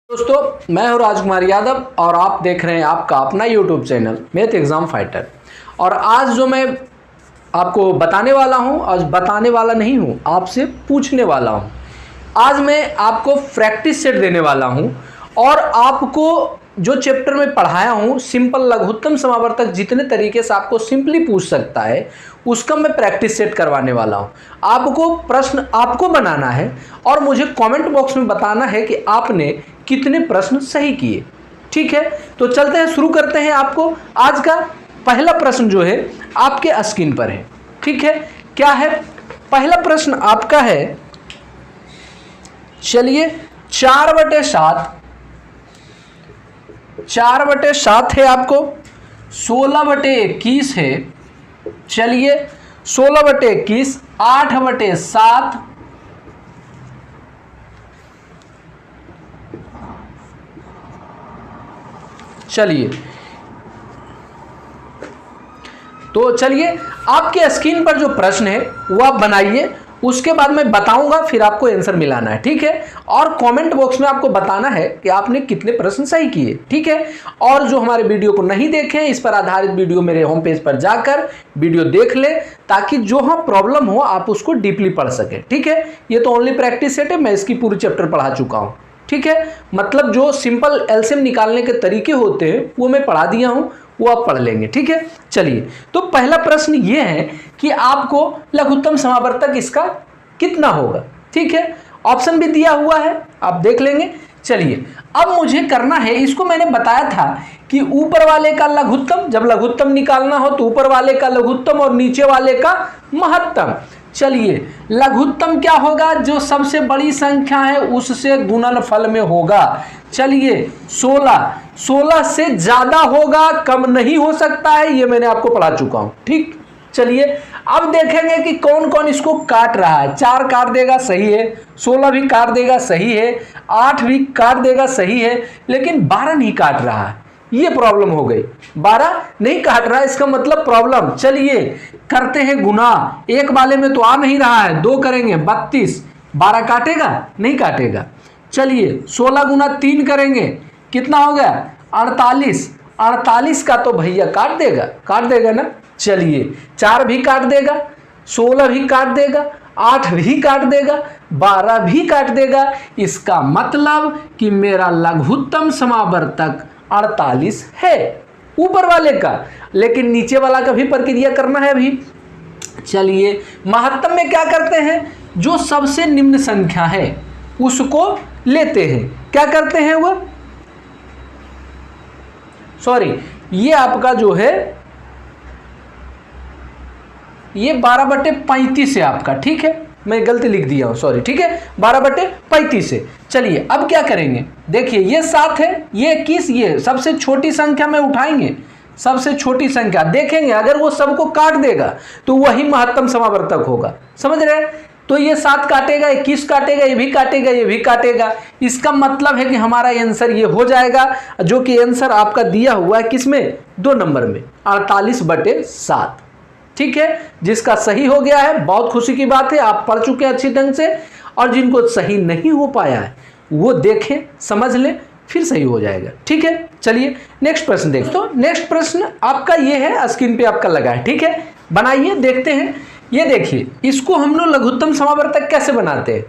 दोस्तों मैं हूं राजकुमार यादव और आप देख रहे हैं आपका अपना YouTube channel math exam fighter. और आज जो मैं आपको बताने वाला हूं, आज बताने वाला नहीं हूं, आपसे पूछने वाला हूं। आज मैं आपको प्रैक्टिस सेट देने वाला हूं और आपको जो चैप्टर में पढ़ाया हूं सिंपल लघुत्तम समावर्तक जितने तरीके से आपको सिंपली पूछ सकता है उसका मैं प्रैक्टिस सेट करवाने वाला हूं। आपको प्रश्न आपको बनाना है और मुझे कमेंट बॉक्स में बताना है कि आपने कितने प्रश्न सही किए। ठीक है, तो चलते हैं, शुरू करते हैं। आपको आज का पहला प्रश्न जो है आपके स्क्रीन पर है। ठीक है, क्या है पहला प्रश्न आपका है, चलिए 4/7 है आपको, 16/21 है, चलिए 16/21, 8/7, चलिए तो चलिए आपके स्क्रीन पर जो प्रश्न है वो आप बनाइए, उसके बाद मैं बताऊंगा, फिर आपको आंसर मिलाना है। ठीक है, और कमेंट बॉक्स में आपको बताना है कि आपने कितने प्रश्न सही किए। ठीक है, और जो हमारे वीडियो को नहीं देखे इस पर आधारित वीडियो मेरे होम पेज पर जाकर वीडियो देख ले, ताकि जो हाँ प्रॉब्लम हो आप उसको डीपली पढ़ सके। ठीक है, ये तो ओनली प्रैक्टिस सेट है, मैं इसकी पूरी चैप्टर पढ़ा चुका हूँ। ठीक है, मतलब जो सिंपल एलसीएम निकालने के तरीके होते हैं वो मैं पढ़ा दिया हूँ, वो आप पढ़ लेंगे। ठीक है, चलिए तो पहला प्रश्न ये है कि आपको लघुत्तम समावर्तक इसका कितना होगा। ठीक है, ऑप्शन भी दिया हुआ है, आप देख लेंगे। चलिए अब मुझे करना है, इसको मैंने बताया था कि ऊपर वाले का लघुत्तम, जब लघुत्तम निकालना हो तो ऊपर वाले का लघुत्तम और नीचे वाले का महत्तम। चलिए लघुत्तम क्या होगा, जो सबसे बड़ी संख्या है उससे गुणनफल में होगा। चलिए 16 से ज्यादा होगा, कम नहीं हो सकता है, ये मैंने आपको पढ़ा चुका हूं। ठीक, चलिए अब देखेंगे कि कौन कौन इसको काट रहा है। 4 काट देगा, सही है, 16 भी काट देगा, सही है, 8 भी काट देगा, सही है, लेकिन 12 नहीं काट रहा है, ये प्रॉब्लम हो गई। 12 नहीं काट रहा है, इसका मतलब प्रॉब्लम। चलिए करते हैं गुना, एक वाले में तो आ नहीं रहा है, 2 करेंगे 32, 12 काटेगा नहीं काटेगा। चलिए 16 गुना 3 करेंगे, कितना हो गया 48 का तो भैया काट देगा ना। चलिए 4 भी काट देगा, 16 भी काट देगा, 8 भी काट देगा, 12 भी काट देगा। इसका मतलब कि मेरा लघुत्तम समावर्तक 48 है ऊपर वाले का, लेकिन नीचे वाला का भी प्रक्रिया करना है अभी। चलिए महत्तम में क्या करते हैं, जो सबसे निम्न संख्या है उसको लेते हैं। क्या करते हैं वो, सॉरी ये आपका जो है ये 12/35 है आपका। ठीक है, मैं गलती लिख दिया हूं, सॉरी। ठीक है, 12/35 है। चलिए अब क्या करेंगे, देखिए ये 7 है, ये 21, ये सबसे छोटी संख्या में उठाएंगे, सबसे छोटी संख्या देखेंगे, अगर वो सबको काट देगा तो वही महत्तम समावर्तक होगा। समझ रहे हैं, तो ये 7 काटेगा, 21 काटेगा, ये भी काटेगा, ये भी काटेगा। इसका मतलब है कि हमारा आंसर ये हो जाएगा, जो कि आंसर आपका दिया हुआ है किसमें, 2 नंबर में, 48/7। ठीक है, जिसका सही हो गया है, बहुत खुशी की बात है, आप पढ़ चुके हैं अच्छी ढंग से। और जिनको सही नहीं हो पाया है वो देखें, समझ लें, फिर सही हो जाएगा। ठीक है, चलिए नेक्स्ट प्रश्न देखते हैं। तो नेक्स्ट प्रश्न आपका ये है, स्क्रीन पे आपका लगा है। ठीक है, बनाइए, देखते हैं। ये देखिए, इसको हम लोग लघुत्तम समावर्तक कैसे बनाते हैं।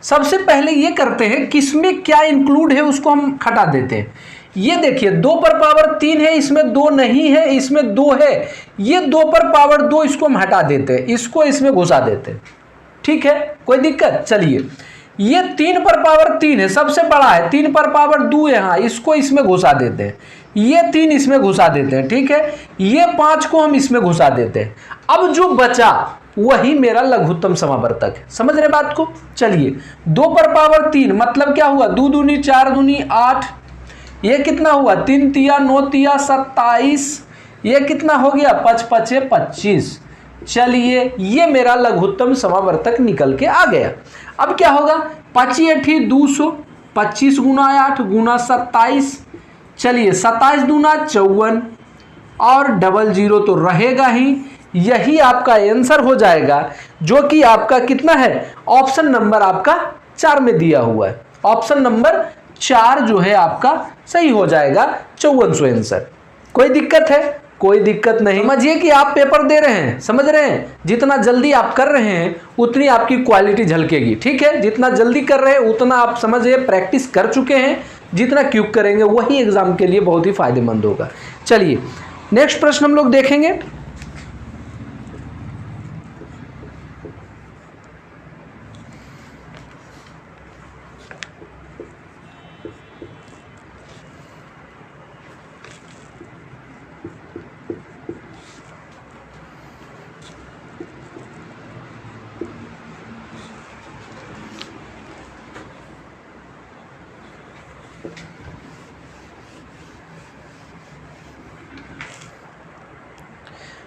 सबसे पहले ये करते हैं, किसमें क्या इंक्लूड है उसको हम हटा देते हैं। ये देखिए 2/3 है, इसमें 2 नहीं है, इसमें 2 है, ये 2/2, इसको हम हटा देते हैं, इसको इसमें घुसा देते हैं। ठीक है, कोई दिक्कत। चलिए ये 3/3 है, सबसे बड़ा है, 3/2 है, हाँ, इसको इसमें घुसा देते हैं, ये 3 इसमें घुसा देते हैं। ठीक है, ये 5 को हम इसमें घुसा देते हैं। अब जो बचा वही मेरा लघुत्तम समावर्तक है। समझ रहे बात को। चलिए 2/3 मतलब क्या हुआ, 2 दूनी 4 दूनी 8, ये कितना हुआ, 3 तिया 9 तिया 27, ये कितना हो गया 5 5 25। चलिए ये मेरा लघुत्तम समावर्तक निकल के आ गया। अब क्या होगा, 5 8 200, 25 गुना 8 गुना 27, चलिए 27 दूना 54, और 00 तो रहेगा ही, यही आपका आंसर हो जाएगा, जो कि आपका कितना है, ऑप्शन नंबर आपका 4 में दिया हुआ है। ऑप्शन नंबर 4 जो है आपका सही हो जाएगा 5400 आंसर। कोई दिक्कत है? कोई दिक्कत नहीं। समझिए कि आप पेपर दे रहे हैं, समझ रहे हैं, जितना जल्दी आप कर रहे हैं उतनी आपकी क्वालिटी झलकेगी, ठीक है। जितना जल्दी कर रहे हैं उतना आप समझिए प्रैक्टिस कर चुके हैं, जितना क्विक करेंगे वही एग्जाम के लिए बहुत ही फायदेमंद होगा। चलिए नेक्स्ट प्रश्न हम लोग देखेंगे।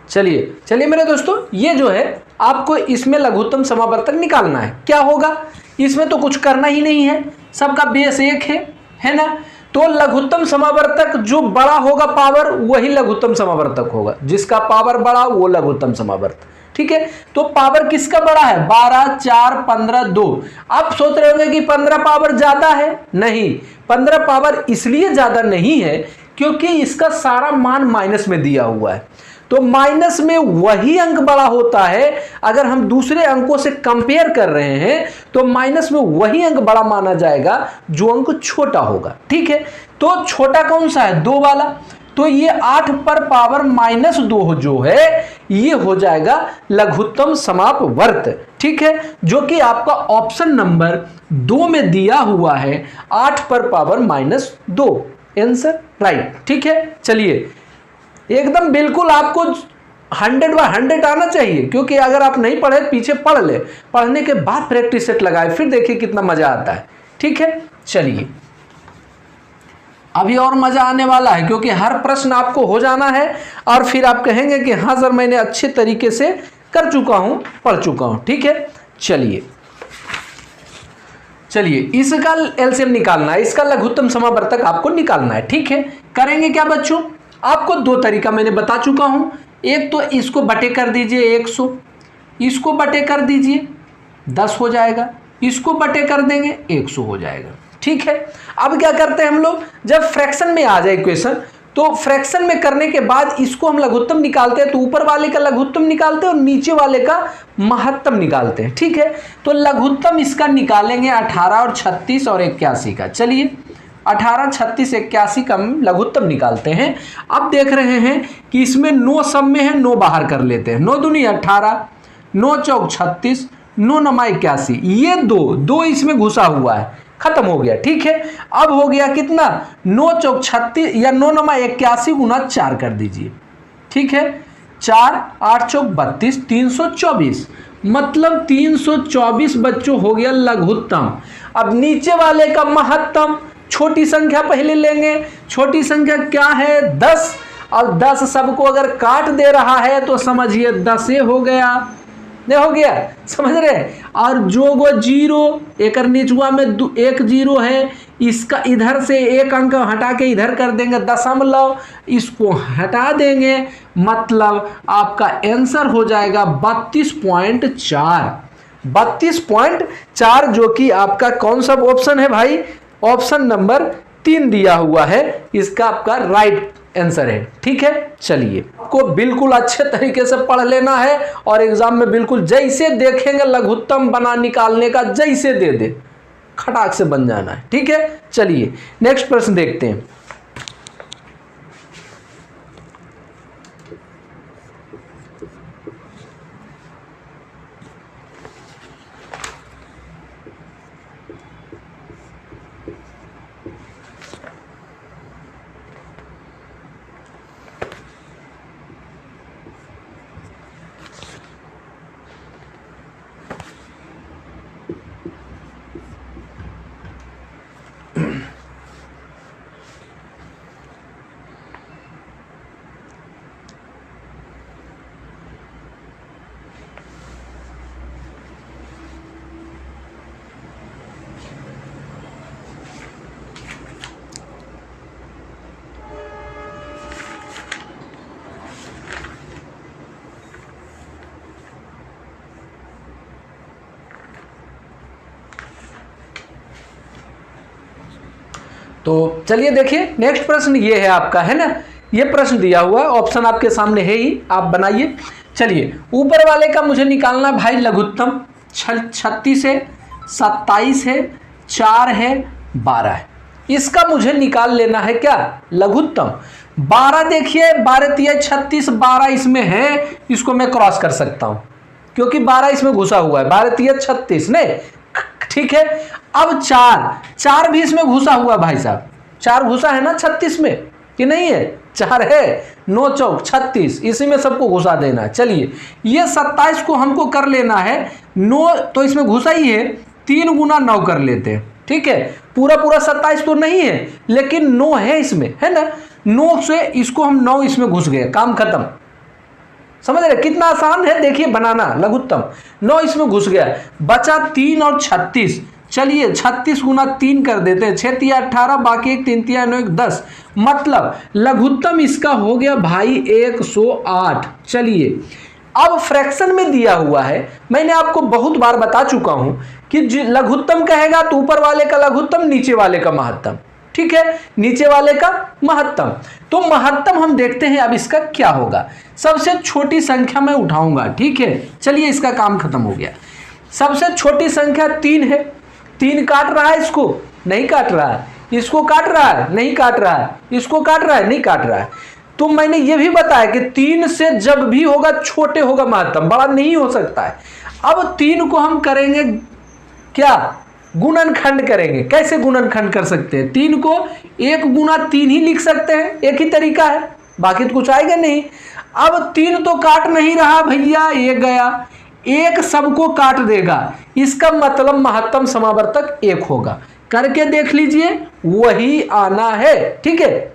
चलिए मेरे दोस्तों, ये जो है आपको इसमें लघुत्तम समावर्तक निकालना है। क्या होगा इसमें? तो कुछ करना ही नहीं है, सबका बेस एक है ना। तो लघुत्तम समावर्तक जो बड़ा होगा पावर वही लघुत्तम समावर्तक होगा, जिसका पावर बड़ा वो लघुत्तम समावर्तक, ठीक है। तो पावर किसका बड़ा है? 12, 4, 15, 2। आप सोच रहे होंगे कि 15 पावर ज्यादा है, नहीं, 15 पावर इसलिए ज्यादा नहीं है क्योंकि इसका सारा मान माइनस में दिया हुआ है। तो माइनस में वही अंक बड़ा होता है। अगर हम दूसरे अंकों से कंपेयर कर रहे हैं तो माइनस में वही अंक बड़ा माना जाएगा जो अंक छोटा होगा, ठीक है। तो छोटा कौन सा है? 2 वाला। तो ये 8 पर पावर -2 जो है ये हो जाएगा लघुत्तम समापवर्त, ठीक है, जो कि आपका ऑप्शन नंबर 2 में दिया हुआ है, 8 पर पावर -2 आंसर राइट, ठीक है। चलिए एकदम बिल्कुल आपको 100/100 आना चाहिए, क्योंकि अगर आप नहीं पढ़े पीछे पढ़ ले, पढ़ने के बाद प्रैक्टिस सेट लगाए, फिर देखिए कितना मजा आता है, ठीक है। चलिए अभी और मजा आने वाला है, क्योंकि हर प्रश्न आपको हो जाना है और फिर आप कहेंगे कि हाँ सर मैंने अच्छे तरीके से कर चुका हूं, पढ़ चुका हूं, ठीक है। चलिए इसका एलसीएम निकालना है, इसका लघुत्तम समावर्तक आपको निकालना है, ठीक है। करेंगे क्या बच्चों? आपको 2 तरीका मैंने बता चुका हूं। एक तो इसको बटे कर दीजिए 100, इसको बटे कर दीजिए 10 हो जाएगा, इसको बटे कर देंगे 100 हो जाएगा, ठीक है। अब क्या करते हैं हम लोग, जब फ्रैक्शन में आ जाए इक्वेशन तो फ्रैक्शन में करने के बाद इसको हम लघुत्तम निकालते हैं, तो ऊपर वाले का लघुत्तम निकालते हैं और नीचे वाले का महत्तम निकालते हैं, ठीक है। तो लघुत्तम इसका निकालेंगे 18 और 36 और 81 का। चलिए 18, 36, 81 का लघुत्तम निकालते हैं। अब देख रहे हैं कि इसमें 9 सब में है, 9 बाहर कर लेते हैं। 9 दूनी 18, 9 चौक 36, 9 नमा 81, ये 2 इसमें घुसा हुआ है, खत्म हो गया, ठीक है। अब हो गया कितना? 9 चौक 36 या 9 नमा 81 गुना 4 कर दीजिए, ठीक है। 4, 8 चौक 32, 324, मतलब 324 बच्चों हो गया लघुत्तम। अब नीचे वाले का महत्तम, छोटी संख्या पहले लेंगे। छोटी संख्या क्या है? 10, और 10 सबको अगर काट दे रहा है तो समझिए 10 हो गया, नहीं हो गया, समझ रहे। और जो वो 0 एक नीचुआ में 1 0 है, इसका इधर से एक अंक हटा के इधर कर देंगे दशमलव, इसको हटा देंगे, मतलब आपका आंसर हो जाएगा 32.4। 32.4 जो कि आपका कौन सा ऑप्शन है भाई? ऑप्शन नंबर 3 दिया हुआ है, इसका आपका राइट आंसर है, ठीक है। चलिए आपको बिल्कुल अच्छे तरीके से पढ़ लेना है और एग्जाम में बिल्कुल जैसे देखेंगे लघुत्तम बना निकालने का, जैसे दे दे खटाक से बन जाना है, ठीक है। चलिए नेक्स्ट प्रश्न देखते हैं। तो चलिए देखिए नेक्स्ट प्रश्न ये है आपका, है ना, ये प्रश्न दिया हुआ है, ऑप्शन आपके सामने है ही, आप बनाइए। चलिए ऊपर वाले का मुझे निकालना भाई लघुत्तम 36 है, 27 है, 4 है, 12 है, इसका मुझे निकाल लेना है क्या, लघुत्तम। 12 देखिए 12 तिया 36, 12 इसमें है, इसको मैं क्रॉस कर सकता हूं क्योंकि 12 इसमें घुसा हुआ है, 12 तिया 36 ने, ठीक है। अब 4 भी इसमें घुसा हुआ भाई साहब, 4 घुसा है ना 36 में कि नहीं है, 4 है, 9 चौक 36, इसी में सबको घुसा देना है। चलिए ये 27 को हमको कर लेना है, 9 तो इसमें घुसा ही है, 3 गुना 9 कर लेते हैं, ठीक है। पूरा 27 तो नहीं है लेकिन 9 है इसमें, है ना, 9 से इसको हम 9 इसमें घुस गए, काम खत्म। समझ रहे कितना आसान है, देखिए बनाना लघुत्तम। 9 इसमें घुस गया, बचा 3 और 36। चलिए 36 गुना 3 कर देते हैं, 6 तिया 18, बाकी 1 3 तिया 9 1 10, मतलब लघुत्तम इसका हो गया भाई 108। चलिए अब फ्रैक्शन में दिया हुआ है, मैंने आपको बहुत बार बता चुका हूं कि लघुत्तम कहेगा तो ऊपर वाले का लघुत्तम, नीचे वाले का महत्तम, ठीक है, नीचे वाले का महत्तम। तो महत्तम हम देखते हैं अब इसका क्या होगा। सबसे छोटी संख्या मैं उठाऊंगा, ठीक है। चलिए इसका काम खत्म हो गया। सबसे छोटी संख्या 3 है, 3 काट रहा है, इसको नहीं काट रहा है, इसको काट रहा है नहीं काट रहा है, इसको काट रहा है नहीं काट रहा है। तो मैंने ये भी बताया कि 3 से जब भी होगा छोटे होगा महत्तम, बड़ा नहीं हो सकता है। अब 3 को हम करेंगे क्या, गुणनखंड करेंगे। कैसे गुणनखंड कर सकते हैं, 3 को 1 गुना 3 ही लिख सकते हैं, एक ही तरीका है, बाकी तो कुछ आएगा नहीं। अब 3 तो काट नहीं रहा भैया, ये गया, 1 सबको काट देगा, इसका मतलब महत्तम समावर्तक 1 होगा। करके देख लीजिए, वही आना है, ठीक है,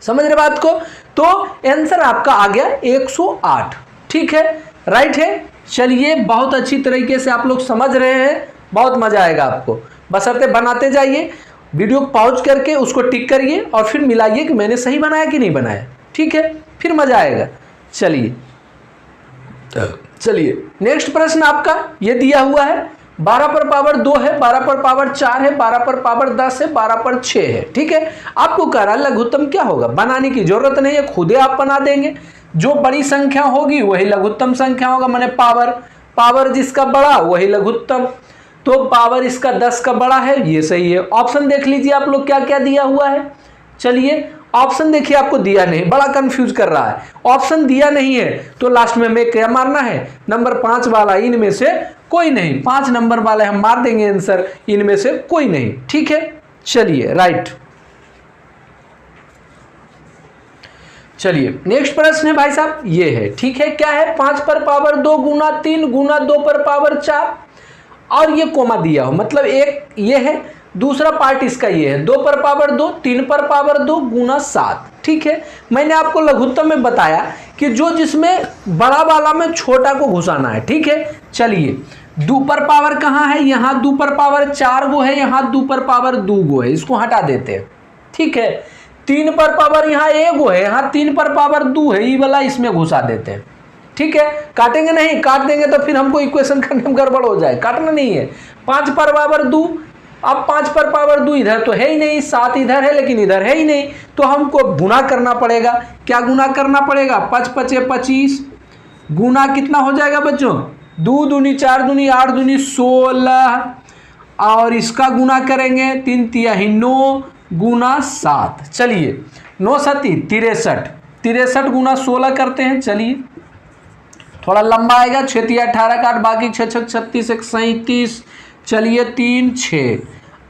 समझ रहे बात को। तो आंसर आपका आ गया 108, ठीक है, राइट है। चलिए बहुत अच्छी तरीके से आप लोग समझ रहे हैं, बहुत मजा आएगा आपको, बशर्ते बनाते जाइए, वीडियो पॉज करके उसको टिक करिए और फिर मिलाइए कि मैंने सही बनाया कि नहीं बनाया, ठीक है, फिर मजा आएगा। चलिए नेक्स्ट प्रश्न आपका ये दिया हुआ है, 12 पर पावर 2 है, 12 पर पावर 4 है, 12 पर पावर 10 है, 12 पर 6 है, ठीक है। आपको कह रहा है लघुत्तम क्या होगा, बनाने की जरूरत नहीं है, खुद ही आप बना देंगे। जो बड़ी संख्या होगी वही लघुत्तम संख्या होगा, माने पावर जिसका बड़ा वही लघुत्तम। तो पावर इसका 10 का बड़ा है, ये सही है। ऑप्शन देख लीजिए आप लोग क्या क्या दिया हुआ है। चलिए ऑप्शन देखिए, आपको दिया नहीं, बड़ा कंफ्यूज कर रहा है। ऑप्शन दिया नहीं है तो लास्ट में हमें क्या मारना है, नंबर 5 वाला, इनमें से कोई नहीं, 5 नंबर वाले हम मार देंगे आंसर, इनमें से कोई नहीं, ठीक है। चलिए राइट। चलिए नेक्स्ट प्रश्न है भाई साहब, ये है, ठीक है, क्या है, 5 पर पावर 2 गुना 3 गुना 2 पर पावर 4, और ये कोमा दिया हो, मतलब एक ये है, दूसरा पार्ट इसका ये है, 2 पर पावर 2 3 पर पावर 2 गुना 7, ठीक है। मैंने आपको लघुत्तम में बताया कि जो जिसमें बड़ा वाला में छोटा को घुसाना है, ठीक है। चलिए 2 पर पावर कहाँ है, यहाँ 2 पर पावर 4 गो है, यहाँ 2 पर पावर 2 गो है, इसको हटा देते हैं, ठीक है। 3 पर पावर यहाँ 1 गो है, यहाँ 3 पर पावर 2 है, ये वाला इसमें घुसा देते हैं, ठीक है। काटेंगे नहीं, काट देंगे तो फिर हमको इक्वेशन करने में गड़बड़ हो जाए, काटना नहीं है। 5 पर पावर 2, अब 5 पर पावर 2 इधर तो है ही नहीं, 7 इधर है लेकिन इधर है ही नहीं, तो हमको गुना करना पड़ेगा। क्या गुना करना पड़ेगा, 5 5 25, गुना कितना हो जाएगा बच्चों, 2 दूनी 4 दूनी 8 दूनी 16, और इसका गुना करेंगे 3 तिहाई 9 गुना 7। चलिए 9 7 63 गुना 16 करते हैं। चलिए थोड़ा लंबा आएगा, 6 तिया 18 काट, बाकी 6 6 36 1 37, चलिए 3 6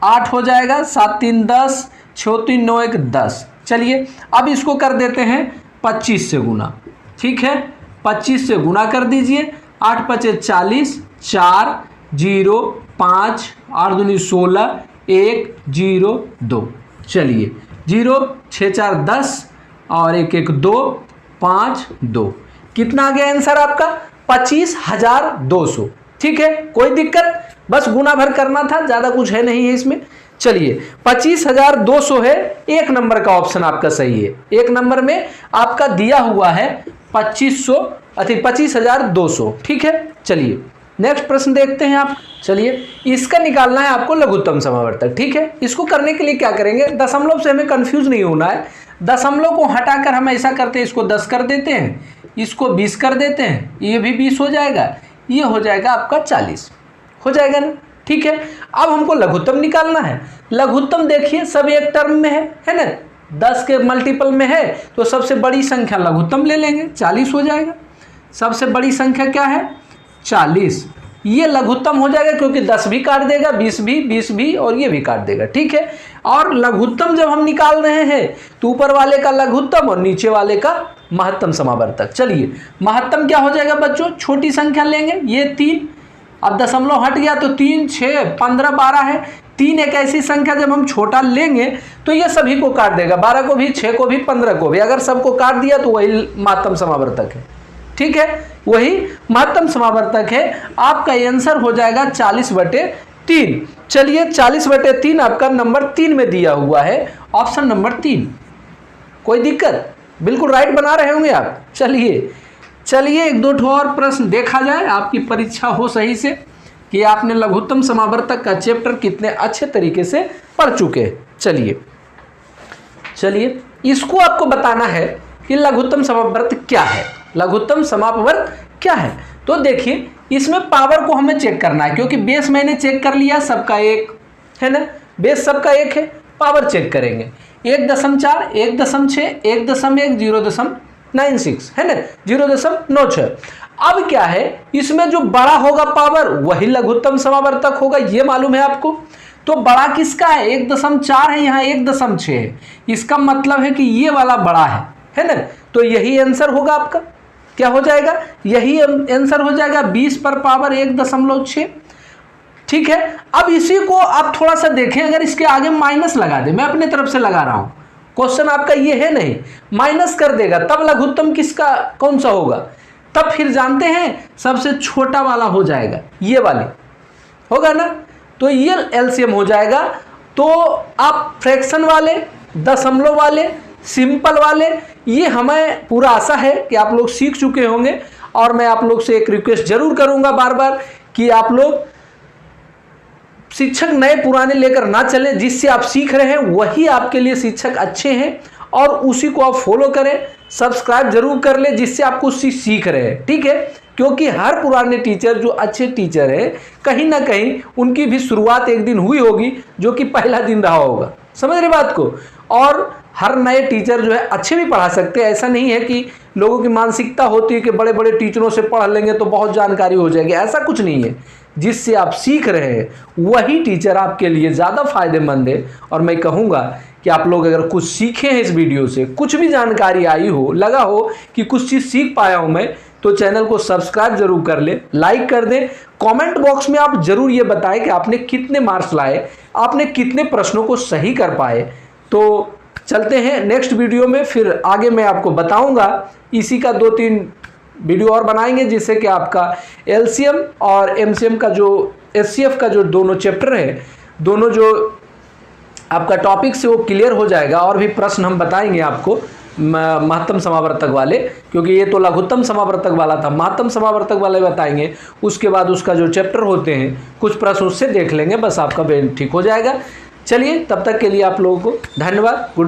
8 हो जाएगा, 7 3 10, 6 3 9 1 10। चलिए अब इसको कर देते हैं 25 से गुना, ठीक है, 25 से गुना कर दीजिए, 8 5 40, 4 0 5, 8 दूनी 16, 1 0 2। चलिए 0 6 4 10 और 1 1 2 5 2, कितना आ गया आंसर आपका, 25,200, ठीक है। कोई दिक्कत, बस गुना भर करना था, ज्यादा कुछ है नहीं है इसमें। चलिए 25,200 है, 1 नंबर का ऑप्शन आपका सही है। 1 नंबर में आपका दिया हुआ है 25,200, ठीक है। चलिए नेक्स्ट प्रश्न देखते हैं आप। चलिए, इसका निकालना है आपको लघुत्तम समावर्तक, ठीक है। इसको करने के लिए क्या करेंगे, दशमलव से हमें कंफ्यूज नहीं होना है। दशमलव को हटाकर हम ऐसा करते हैं, इसको 10 कर देते हैं, इसको 20 कर देते हैं, ये भी 20 हो जाएगा, ये हो जाएगा आपका 40, हो जाएगा ना, ठीक है। अब हमको लघुत्तम निकालना है। लघुत्तम देखिए सब एक टर्म में है ना, 10 के मल्टीपल में है तो सबसे बड़ी संख्या लघुत्तम ले लेंगे, 40 हो जाएगा। सबसे बड़ी संख्या क्या है, 40, ये लघुत्तम हो जाएगा क्योंकि 10 भी काट देगा, 20 भी और ये भी काट देगा, ठीक है। और लघुत्तम जब हम निकाल रहे हैं तो ऊपर वाले का लघुत्तम और नीचे वाले का महत्तम समावर्तक। चलिए, महत्तम क्या हो जाएगा बच्चों, छोटी संख्या लेंगे, ये 3, अब दशमलव हट गया तो 3, 6, 15, 12 है। 3 एक ऐसी संख्या जब हम छोटा लेंगे तो ये सभी को काट देगा, 12 को भी, 6 को भी, 15 को भी। अगर सबको काट दिया तो वही महत्तम समावर्तक है, ठीक है, वही महत्तम समावर्तक है। आपका आंसर हो जाएगा 40/3। चलिए, 40/3 आपका नंबर 3 में दिया हुआ है, ऑप्शन नंबर 3। कोई दिक्कत, बिल्कुल राइट बना रहे होंगे आप। चलिए एक दो और प्रश्न देखा जाए, आपकी परीक्षा हो सही से कि आपने लघुत्तम समावर्तक का चैप्टर कितने अच्छे तरीके से पढ़ चुके हैं। चलिए इसको आपको बताना है कि लघुत्तम समावर्तक क्या है, लघुत्तम समापवर्त क्या है। तो देखिए, इसमें पावर को हमें चेक करना है क्योंकि बेस मैंने चेक कर लिया, सबका 1 है ना, बेस सबका 1 है। पावर चेक करेंगे, 1.4, 1.6, 1.1, 0.96 है ना, 0.96। अब क्या है, इसमें जो बड़ा होगा पावर वही लघुत्तम समावर्तक होगा, ये मालूम है आपको। तो बड़ा किसका है, 1.4 है, यहाँ 1.6 है, इसका मतलब है कि ये वाला बड़ा है ना। तो यही आंसर होगा आपका, क्या हो जाएगा, यही आंसर हो जाएगा 20 पर पावर 1.6, ठीक है। अब इसी को आप थोड़ा सा देखें, अगर इसके आगे माइनस लगा दे, मैं अपने तरफ से लगा रहा हूं, क्वेश्चन आपका ये है नहीं, माइनस कर देगा तब लघुत्तम किसका कौन सा होगा, तब फिर जानते हैं सबसे छोटा वाला हो जाएगा, ये वाले होगा ना। तो ये एलसीएम हो जाएगा। तो आप फ्रैक्शन वाले, दशमलव वाले, सिंपल वाले, ये हमें पूरा आशा है कि आप लोग सीख चुके होंगे। और मैं आप लोग से एक रिक्वेस्ट जरूर करूंगा बार बार कि आप लोग शिक्षक नए पुराने लेकर ना चलें, जिससे आप सीख रहे हैं वही आपके लिए शिक्षक अच्छे हैं और उसी को आप फॉलो करें, सब्सक्राइब जरूर कर लें जिससे आप कुछ सीख रहे हैं, ठीक है। क्योंकि हर पुराने टीचर जो अच्छे टीचर हैं, कहीं ना कहीं उनकी भी शुरुआत एक दिन हुई होगी जो कि पहला दिन रहा होगा, समझ रहे बात को। और हर नए टीचर जो है अच्छे भी पढ़ा सकते हैं, ऐसा नहीं है कि लोगों की मानसिकता होती है कि बड़े बड़े टीचरों से पढ़ लेंगे तो बहुत जानकारी हो जाएगी, ऐसा कुछ नहीं है। जिससे आप सीख रहे हैं वही टीचर आपके लिए ज़्यादा फायदेमंद है। और मैं कहूँगा कि आप लोग अगर कुछ सीखे हैं इस वीडियो से, कुछ भी जानकारी आई हो, लगा हो कि कुछ चीज़ सीख पाया हूँ मैं, तो चैनल को सब्सक्राइब जरूर कर ले, लाइक कर दें। कमेंट बॉक्स में आप जरूर ये बताएं कि आपने कितने मार्क्स लाए, आपने कितने प्रश्नों को सही कर पाए। तो चलते हैं नेक्स्ट वीडियो में, फिर आगे मैं आपको बताऊंगा। इसी का 2-3 वीडियो और बनाएंगे जिससे कि आपका एलसीएम और एमसीएम का जो एचसीएफ का जो दोनों चैप्टर है, दोनों जो आपका टॉपिक से वो क्लियर हो जाएगा। और भी प्रश्न हम बताएंगे आपको महत्तम समावर्तक वाले, क्योंकि ये तो लघुत्तम समावर्तक वाला था, महत्तम समावर्तक वाले बताएंगे। उसके बाद उसका जो चैप्टर होते हैं कुछ प्रश्न उससे देख लेंगे, बस आपका ठीक हो जाएगा। चलिए, तब तक के लिए आप लोगों को धन्यवाद। गुड